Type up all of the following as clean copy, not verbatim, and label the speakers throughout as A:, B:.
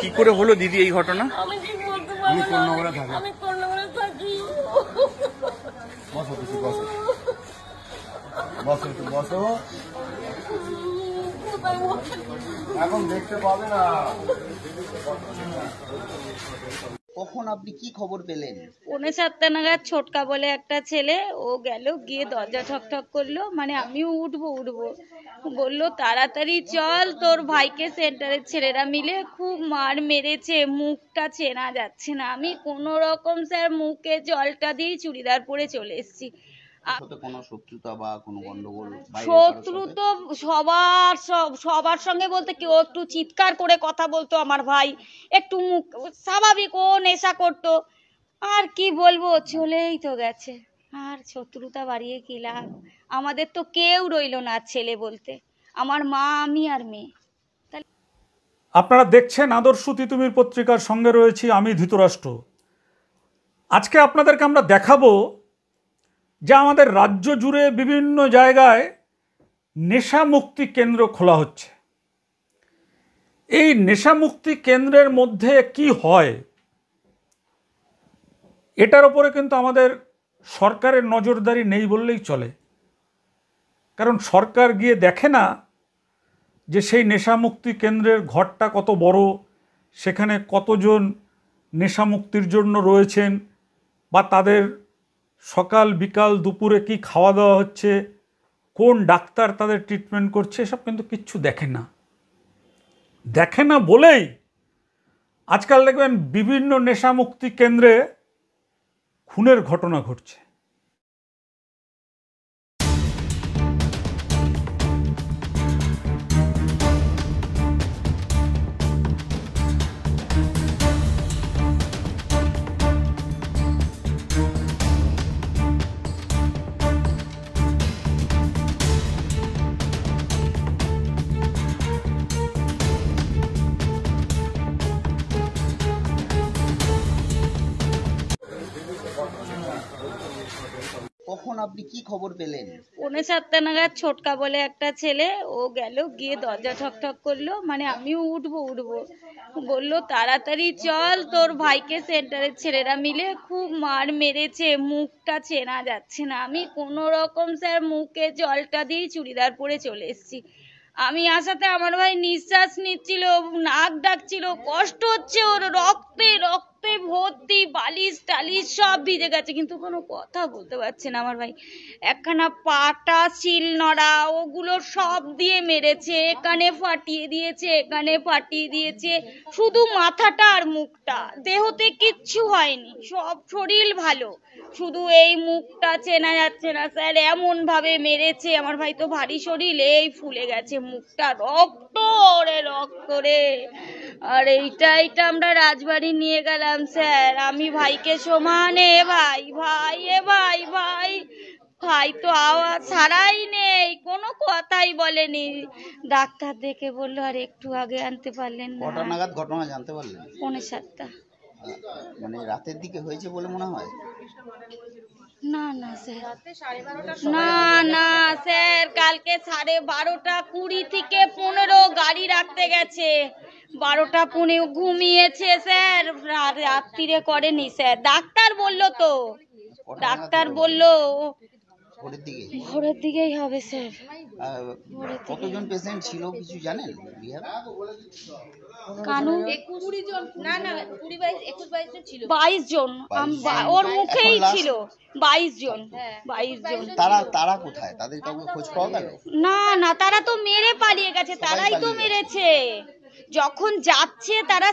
A: কি করে হলো দিদি এই ঘটনা?
B: আমি ঠিক বলতে পারবো না। আমি কর্ণগরে থাকি।
C: বসো কিছু বসো, বসো একটু বসো। এখন দেখতে পাবে না। কখন আপনি কি খবর পেলেন?
D: 6:45 নাগাদ ছোটকা বলে একটা ছেলে, ও গেল, গিয়ে দরজা ঠক ঠক করলো, মানে আমিও উঠবো বললো তাড়াতাড়ি চল, তোর ভাইকে সেন্টারের ছেলেরা মিলে খুব মার মেরেছে, মুখটা চেনা যাচ্ছে না। আমি কোনো রকম স্যার মুখে জলটা দিয়ে চুড়িদার পরে চলে এসেছি।
C: কোনো শত্রুতা বা কোনো গন্ডগোল?
D: শত্রু তো সবার সঙ্গে বলতে কেউ একটু চিৎকার করে কথা বলতো, আমার ভাই একটু মুখ স্বাভাবিক, ও নেশা করতো, আর কি বলবো, চলেই তো গেছে, আর শত্রুতা বাড়িয়ে কি লাভ? আমাদের তো কেউ রইলো না ছেলে বলতে, আমার মা, আমি আর মেয়ে।
E: আপনারা দেখছেন আদর্শ তিতুমির পত্রিকার সঙ্গে রয়েছি আমি ধৃতরাষ্ট্র। আজকে আপনাদেরকে আমরা দেখাবো যে আমাদের রাজ্য জুড়ে বিভিন্ন জায়গায় নেশামুক্তি কেন্দ্র খোলা হচ্ছে। এই নেশামুক্তি কেন্দ্রের মধ্যে কি হয়, এটার ওপরে কিন্তু আমাদের সরকারের নজরদারি নেই বললেই চলে। কারণ সরকার গিয়ে দেখে না যে সেই নেশামুক্তি কেন্দ্রের ঘরটা কত বড়, সেখানে কতজন নেশামুক্তির জন্য রয়েছেন, বা তাদের সকাল বিকাল দুপুরে কি খাওয়া দাওয়া হচ্ছে, কোন ডাক্তার তাদের ট্রিটমেন্ট করছে, এসব কিন্তু কিচ্ছু দেখে না বলেই আজকাল দেখবেন বিভিন্ন নেশামুক্তি কেন্দ্রে খুনের ঘটনা ঘটছে।
C: কখন আপনি কি খবর পেলেন?
D: 6:45 নাগাদ ছোটকা বলে একটা ছেলে, ও গেল, গিয়ে দরজা ঠক ঠক করলো, মানে আমিও উঠবো বললো তাড়াতাড়ি চল, তোর ভাইকে সেন্টারের ছেলেরা মিলে খুব মার মেরেছে, মুখটা চেনা যাচ্ছে না। আমি কোনো রকম স্যার মুখে জলটা দিয়ে চুড়িদার পরে চলে এসেছি। আমি আসাতে আমার ভাই নিঃশ্বাস নিচ্ছিল, নাক ডাকছিল, কষ্ট হচ্ছে ওর, রক্তে রক্তে ভর্তি, বালিশ টালিশ সব ভিজে গেছে, কিন্তু কোনো কথা বলতে পারছে না আমার ভাই। একখানা পাটা, শিল নড়া, ওগুলো সব দিয়ে মেরেছে, এখানে ফাটিয়ে দিয়েছে, শুধু মাথাটা আর মুখটা, দেহতে কিচ্ছু হয়নি, সব শরীর ভালো, শুধু এই মুখটা চেনা যাচ্ছে না স্যার, এমন ভাবে মেরেছে। আমার ভাই তো ভারী শরীর, এই ফুলে গেছে মুখটা, রক্ত রে। আর এইটা আমরা রাজবাড়ি নিয়ে গেলাম স্যার, আমি ভাইকে সমানে ভাই তো আওয়াজ ছাড়াই নেই, কোনো কথাই বলেনি। ডাক্তার দেখে বললো আর একটু আগে আনতে পারলেন না।
C: কটা নাগাদ ঘটনা জানতে পারলেন?
D: 6:45।
C: মানে রাতের দিকে হয়েছে বলে মনে হয়?
D: না স্যার, না স্যার, কালকে 12:20 থেকে 15 গাড়ি রাখতে গেছে, 12:15 ঘুমিয়েছে স্যার, রাত্রিরে করেনি স্যার, ডাক্তার বললো ভোরের দিকেই হবে স্যার।
C: কতজন পেশেন্ট ছিল কিছু জানেন?
D: কানু 22 জন, ওর মুখেই ছিল 22 জন।
C: তারা কোথায়? তাদের কাউকে খোঁজ পাওয়া গেল?
D: না, তারা তো মেরে পালিয়ে গেছে, তারাই তো মেরেছে। যখন যাচ্ছে তারা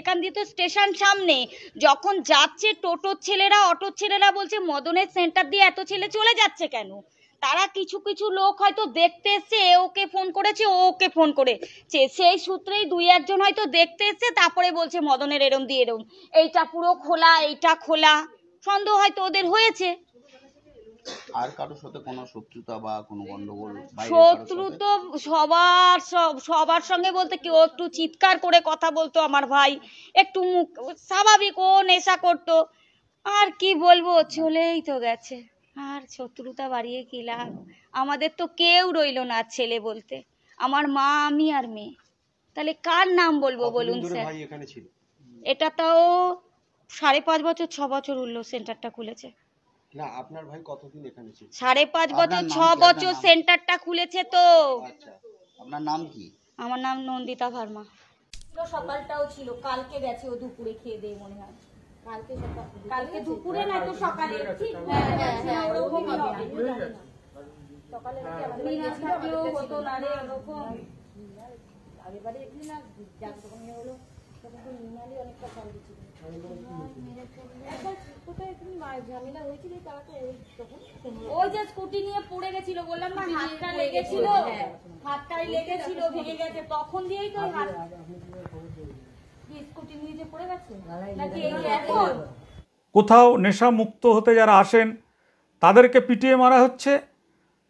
D: এখান দিয়ে তো স্টেশন সামনে, যখন যাচ্ছে টোটোর ছেলেরা, অটোর ছেলেরা বলছে মদনের সেন্টার দিয়ে এত ছেলে চলে যাচ্ছে কেন? তারা কিছু লোক হয়তো দেখতে এসছে, ওকে ফোন করেছে, ওকে ফোন করেছে, সেই সূত্রেই 2-1 জন হয়তো দেখতে এসছে, তারপরে বলছে মদনের এরম দিয়ে এরম, এইটা পুরো খোলা, এইটা খোলা, সন্দেহ হয়তো ওদের হয়েছে।
C: আর কারোর সাথে কোনো শত্রুতা বা কোনো গন্ডগোল?
D: শত্রু তো সবার সঙ্গে বলতে কেউ একটু চিৎকার করে কথা বলতো, আমার ভাই একটু মুখ স্বাভাবিক, ও নেশা করতো, আর কি বলবো, চলেই তো গেছে, আর শত্রুতা বাড়িয়ে কি লাভ? আমাদের তো কেউ রইলো না ছেলে বলতে, আমার মা, আমি আর মেয়ে। তাহলে কার নাম বলবো বলুন স্যার?
B: ভাই এখানে ছিল
D: এটা তাও 5.5 বছর 6 বছর হলো সেন্টারটা খুলেছে।
B: না, আপনার ভাই কতদিন এখানে ছিল?
D: 5.5 বছর
C: আপনার নাম
D: 6
C: কি?
D: বছর
C: আপনার নাম?
D: সেন্টারটা খুলেছে তো।
C: আচ্ছা, আপনার নাম কি?
D: আমার নাম নন্দিতা ভার্মা। সকালটাও ছিল, কালকে গেছে ও দুপুরে খেয়ে দিয়ে মনে হয়। কালকে দুপুরে না তো সকালে, ঠিক? হ্যাঁ ওরকমই হবে। সকালে না থাকলেও হতো না রে ওরকম। আগেবারে দেখলি না যাক তখন হলো, তখন তো মিনালি অনেকটা কম দিচ্ছিল। ওই যে স্কুটি নিয়ে পড়ে গেছিল, বললাম না হাতটা লেগেছিল, হাতটাই লেগেছিল, ভেঙে গেছে, তখন দিয়েই তো হাত স্কুটি নিয়ে যে পড়ে গেছে নাকি এই এখন?
E: কোথাও নেশা মুক্ত হতে যারা আসেন তাদেরকে পিটিয়ে মারা হচ্ছে,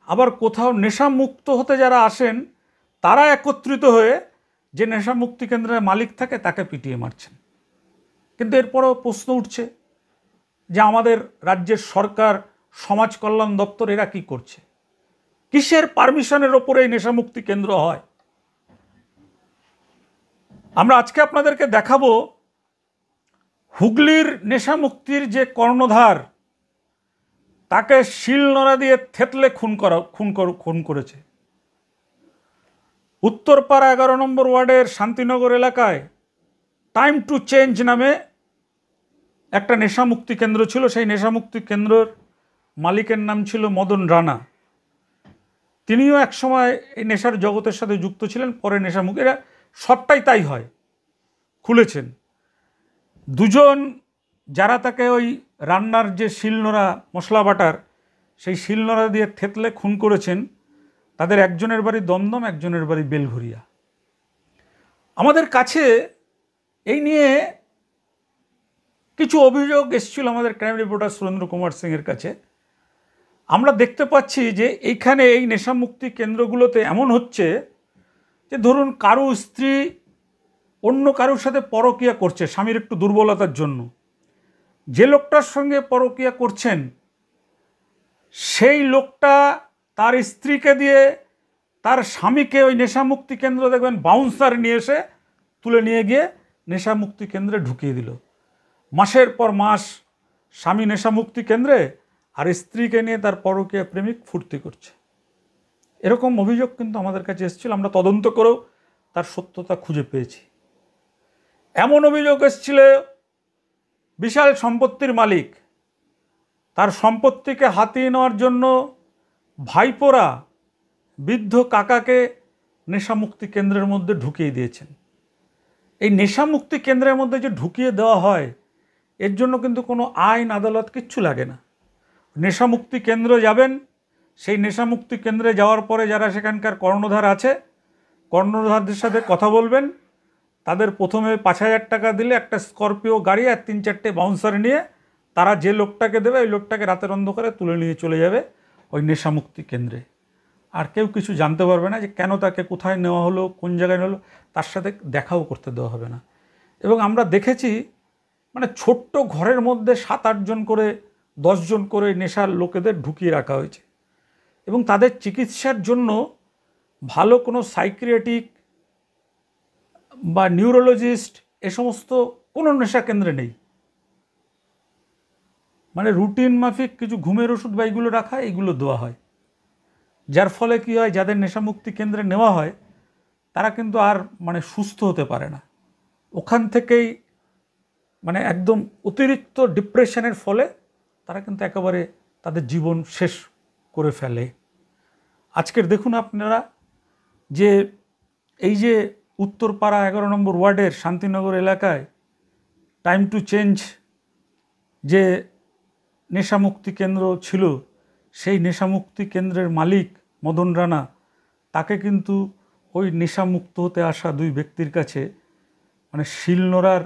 E: আবার কোথাও নেশা মুক্ত হতে যারা আসেন তারা একত্রিত হয়ে যে নেশা মুক্তি কেন্দ্রের মালিক থাকে তাকে পিটিয়ে মারছেন। কিন্তু এরপরও প্রশ্ন উঠছে যে আমাদের রাজ্যের সরকার, সমাজ কল্যাণ দপ্তর এরা কি করছে? কিসের পারমিশনের ওপরে এই নেশামুক্তি কেন্দ্র হয়? আমরা আজকে আপনাদেরকে দেখাবো হুগলির নেশামুক্তির যে কর্ণধার, তাকে শিলনোড়া দিয়ে থেতলে খুন করেছে। উত্তরপাড়া 11 নম্বর ওয়ার্ডের শান্তিনগর এলাকায় টাইম টু চেঞ্জ নামে একটা নেশামুক্তি কেন্দ্র ছিল। সেই নেশামুক্তি কেন্দ্রের মালিকের নাম ছিল মদন রানা। তিনিও একসময় এই নেশার জগতের সাথে যুক্ত ছিলেন, পরে নেশামুক্তি, এরা সবটাই তাই হয়, খুলেছেন। দুজন যারা তাকে ওই রান্নার যে শিলনোড়া, মশলা বাটার, সেই শিলনোড়া দিয়ে থেতলে খুন করেছেন, তাদের একজনের বাড়ি দমদম, একজনের বাড়ি বেলঘরিয়া। আমাদের কাছে এই নিয়ে কিছু অভিযোগ এসেছিল আমাদের ক্রাইম রিপোর্টার সুরেন্দ্র কুমার সিংয়ের কাছে। আমরা দেখতে পাচ্ছি যে এইখানে এই নেশামুক্তি কেন্দ্রগুলোতে এমন হচ্ছে যে ধরুন কারো স্ত্রী অন্য কারোর সাথে পরকীয়া করছে স্বামীর একটু দুর্বলতার জন্য, যে লোকটার সঙ্গে পরকীয়া করছেন সেই লোকটা তার স্ত্রীকে দিয়ে তার স্বামীকে ওই নেশামুক্তি কেন্দ্র, দেখবেন বাউন্সার নিয়ে এসে তুলে নিয়ে গিয়ে নেশামুক্তি কেন্দ্রে ঢুকিয়ে দিল। মাসের পর মাস স্বামী নেশামুক্তি কেন্দ্রে আর স্ত্রীকে নিয়ে তার পরকীয়া প্রেমিক ফুর্তি করছে। এরকম অভিযোগ কিন্তু আমাদের কাছে এসেছিল, আমরা তদন্ত করেও তার সত্যতা খুঁজে পেয়েছি। এমন অভিযোগ এসেছিল বিশাল সম্পত্তির মালিক, তার সম্পত্তিকে হাতিয়ে নেওয়ার জন্য ভাইপোরা বৃদ্ধ কাকাকে নেশামুক্তি কেন্দ্রের মধ্যে ঢুকিয়ে দিয়েছেন। এই নেশামুক্তি কেন্দ্রের মধ্যে যে ঢুকিয়ে দেওয়া হয়, এর জন্য কিন্তু কোনো আইন আদালত কিচ্ছু লাগে না। নেশামুক্তি কেন্দ্র যাবেন, সেই নেশামুক্তি কেন্দ্রে যাওয়ার পরে যারা সেখানকার কর্ণধার আছে, কর্ণধারদের সাথে কথা বলবেন। তাদের প্রথমে 5,000 টাকা দিলে একটা স্করপিও গাড়ি আর 3-4টে বাউন্সার নিয়ে তারা যে লোকটাকে দেবে, ওই লোকটাকে রাতের অন্ধকারে তুলে নিয়ে চলে যাবে ওই নেশামুক্তি কেন্দ্রে। আর কেউ কিছু জানতে পারবে না যে কেন তাকে কোথায় নেওয়া হলো, কোন জায়গায় নেওয়া হলো, তার সাথে দেখাও করতে দেওয়া হবে না। এবং আমরা দেখেছি মানে ছোট্ট ঘরের মধ্যে 7-8 জন করে 10 জন করে নেশার লোকেদের ঢুকিয়ে রাখা হয়েছে, এবং তাদের চিকিৎসার জন্য ভালো কোনো সাইকিয়াট্রিক বা নিউরোলজিস্ট এ সমস্ত কোনো নেশা কেন্দ্রে নেই। মানে রুটিন মাফিক কিছু ঘুমের ওষুধ বা এইগুলো রাখা, এইগুলো দেওয়া হয়, যার ফলে কী হয়, যাদের নেশামুক্তি কেন্দ্রে নেওয়া হয় তারা কিন্তু আর মানে সুস্থ হতে পারে না। ওখান থেকেই মানে একদম অতিরিক্ত ডিপ্রেশনের ফলে তারা কিন্তু একেবারে তাদের জীবন শেষ করে ফেলে। আজকের দেখুন আপনারা যে এই যে উত্তরপাড়া 11 নম্বর ওয়ার্ডের শান্তিনগর এলাকায় টাইম টু চেঞ্জ যে নেশামুক্তি কেন্দ্র ছিল, সেই নেশামুক্তি কেন্দ্রের মালিক মদন রানা, তাকে কিন্তু ওই নেশামুক্ত হতে আসা 2 ব্যক্তির কাছে মানে শিলনোড়ার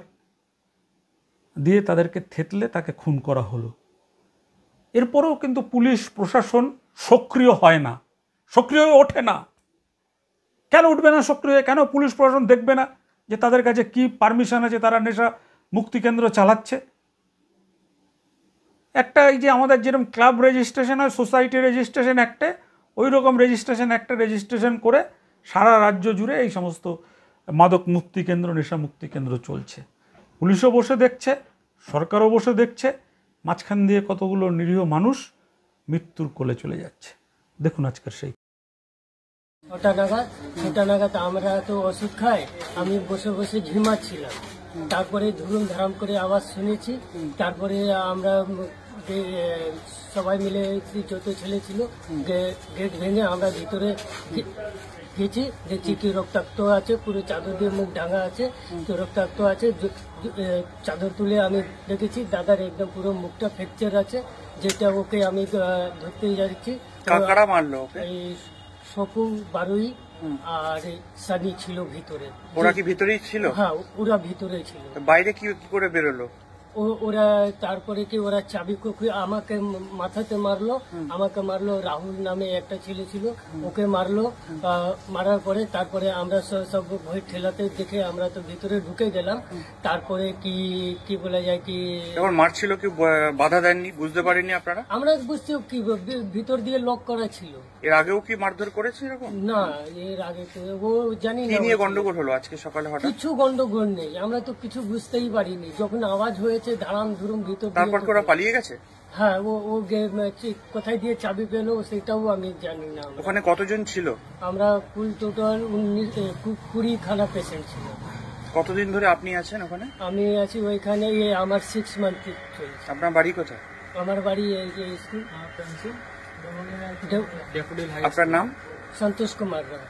E: দিয়ে তাদেরকে থেতলে তাকে খুন করা হলো। এরপরেও কিন্তু পুলিশ প্রশাসন সক্রিয় হয় না, সক্রিয় হয়ে ওঠে না। কেন উঠবে না সক্রিয়? কেন পুলিশ প্রশাসন দেখবে না যে তাদের কাছে কি পারমিশন আছে, তারা নেশা মুক্তি কেন্দ্র চালাচ্ছে? একটা এই যে আমাদের যেরকম ক্লাব রেজিস্ট্রেশন হয় সোসাইটি রেজিস্ট্রেশন অ্যাক্টে, ওই রকম রেজিস্ট্রেশন অ্যাক্টে রেজিস্ট্রেশন করে সারা রাজ্য জুড়ে এই সমস্ত মাদক মুক্তি কেন্দ্র, নেশা মুক্তি কেন্দ্র চলছে। পুলিশও বসে দেখছে, সরকারও বসে দেখছে, মাঝখান দিয়ে কতগুলো নিরীহ মানুষ মৃত্যুর কোলে চলে যাচ্ছে। দেখুন আজকের সেই।
B: ছটা নাগাদ আমরা তো ওষুধ খাই, আমি বসে বসে ঝিমাচ্ছিলাম। তারপরে ধুরুম ধারাম করে আওয়াজ শুনেছি। তারপরে আমরা সবাই মিলে যত ছেলে ছিল গেট ভেঙে আমরা ভিতরে গেছি, দেখছি কি রক্তাক্ত আছে, পুরো চাদর দিয়ে মুখ ঢাকা আছে, তো রক্তাক্ত আছে। চাদর তুলে আমি দেখেছি দাদার একদম পুরো মুখটা ফ্র্যাকচার আছে, যেটা ওকে আমি ধরতে যাচ্ছি।
A: কারা মারলো ওকে?
B: এই সপু, বারুই আর সানি ছিল ভিতরে।
A: ওরা কি ভিতরেই ছিল?
B: হ্যাঁ, ওরা ভিতরে ছিল।
A: বাইরে কি করে বেরোলো?
B: ওরা তারপরে কি ওরা চাবি আমাকে মাথাতে মারলো, রাহুল নামে একটা ছেলে ছিল, ওকে মারলো। মারার পরে তারপরে আমরা সব ভয় ঠেলাতে দেখে আমরা তো ভিতরে ঢুকে গেলাম। তারপরে কি বলা যায় কি
A: যখন মারছিল কি বাধা দেননি? বুঝতে পারেননি আপনারা?
B: আমরা বুঝতে কি ভিতর দিয়ে লক করা ছিল।
A: এর আগেও কি মারধর করেছে এরকম?
B: না, এর আগে তো ও জানি না।
A: কি নিয়ে গন্ডগোল হলো আজকে সকালে হঠাৎ?
B: কিছু গন্ডগোল নেই, আমরা তো কিছু বুঝতেই পারিনি। যখন আওয়াজ হয়েছে ধারাম ধুরুম ভিতর,
A: তারপর কি ওরা পালিয়ে গেছে?
B: হ্যাঁ, ও কোথায় দিয়ে চাবি পেলো সেটাও আমি জানি না।
A: ওখানে কতজন ছিল?
B: আমরা ফুল টোটাল 20 পেশেন্ট ছিল।
A: কতদিন ধরে আপনি আছেন ওখানে?
B: আমি আছি ওইখানে, আমার 6 মান্থ চলছে।
A: আপনার বাড়ি কোথায়?
B: আমার বাড়ি এই যে স্কুল।
A: আপনার নাম?
B: সন্তোষ কুমার রায়।